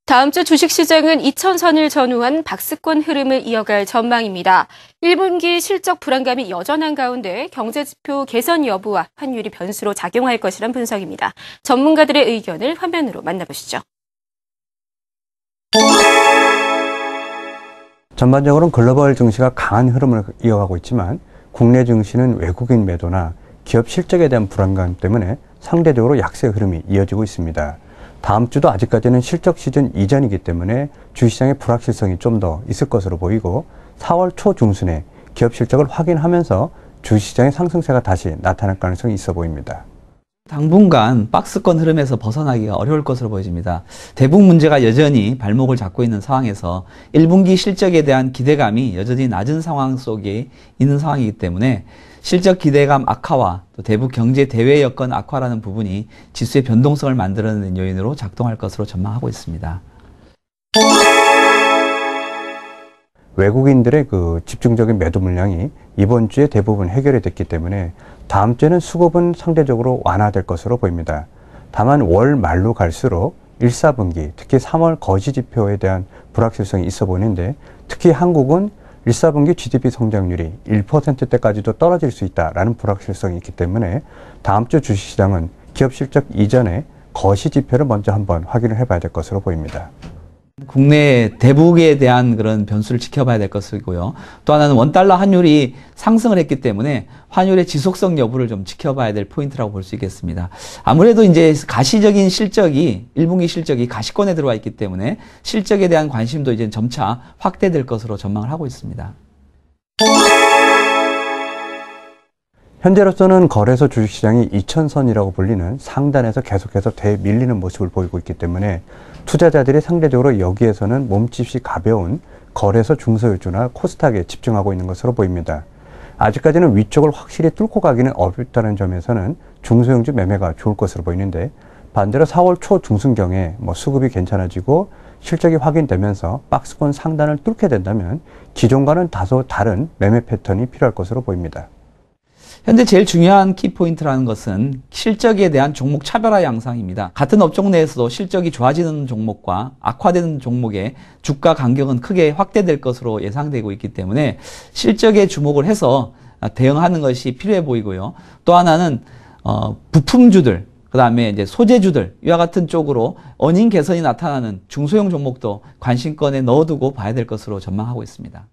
다음 주 주식시장은 2000선을 전후한 박스권 흐름을 이어갈 전망입니다. 1분기 실적 불안감이 여전한 가운데 경제지표 개선 여부와 환율이 변수로 작용할 것이란 분석입니다. 전문가들의 의견을 화면으로 만나보시죠. 전반적으로는 글로벌 증시가 강한 흐름을 이어가고 있지만 국내 증시는 외국인 매도나 기업 실적에 대한 불안감 때문에 상대적으로 약세 흐름이 이어지고 있습니다. 다음 주도 아직까지는 실적 시즌 이전이기 때문에 주시장의 불확실성이 좀 더 있을 것으로 보이고 4월 초 중순에 기업 실적을 확인하면서 주시장의 상승세가 다시 나타날 가능성이 있어 보입니다. 당분간 박스권 흐름에서 벗어나기가 어려울 것으로 보여집니다. 대북 문제가 여전히 발목을 잡고 있는 상황에서 1분기 실적에 대한 기대감이 여전히 낮은 상황 속에 있는 상황이기 때문에 실적 기대감 악화와 또 대북 경제 대외 여건 악화라는 부분이 지수의 변동성을 만들어내는 요인으로 작동할 것으로 전망하고 있습니다. 외국인들의 집중적인 매도 물량이 이번 주에 대부분 해결이 됐기 때문에 다음 주에는 수급은 상대적으로 완화될 것으로 보입니다. 다만 월 말로 갈수록 1, 4분기, 특히 3월 거시지표에 대한 불확실성이 있어 보이는데 특히 한국은 1, 4분기 GDP 성장률이 1%대까지도 떨어질 수 있다라는 불확실성이 있기 때문에 다음 주 주식시장은 기업 실적 이전에 거시지표를 먼저 한번 확인을 해봐야 될 것으로 보입니다. 국내 대북에 대한 그런 변수를 지켜봐야 될 것이고요. 또 하나는 원달러 환율이 상승을 했기 때문에 환율의 지속성 여부를 좀 지켜봐야 될 포인트라고 볼 수 있겠습니다. 아무래도 이제 가시적인 실적이 1분기 실적이 가시권에 들어와 있기 때문에 실적에 대한 관심도 이제 점차 확대될 것으로 전망을 하고 있습니다. 현재로서는 거래소 주식시장이 2000선이라고 불리는 상단에서 계속해서 대밀리는 모습을 보이고 있기 때문에 투자자들이 상대적으로 여기에서는 몸집이 가벼운 거래소 중소일주나 코스닥에 집중하고 있는 것으로 보입니다. 아직까지는 위쪽을 확실히 뚫고 가기는 어렵다는 점에서는 중소형주 매매가 좋을 것으로 보이는데 반대로 4월 초 중순경에 수급이 괜찮아지고 실적이 확인되면서 박스권 상단을 뚫게 된다면 기존과는 다소 다른 매매 패턴이 필요할 것으로 보입니다. 현재 제일 중요한 키포인트라는 것은 실적에 대한 종목 차별화 양상입니다. 같은 업종 내에서도 실적이 좋아지는 종목과 악화되는 종목의 주가 간격은 크게 확대될 것으로 예상되고 있기 때문에 실적에 주목을 해서 대응하는 것이 필요해 보이고요. 또 하나는 부품주들, 그 다음에 이제 소재주들, 이와 같은 쪽으로 어닝 개선이 나타나는 중소형 종목도 관심권에 넣어두고 봐야 될 것으로 전망하고 있습니다.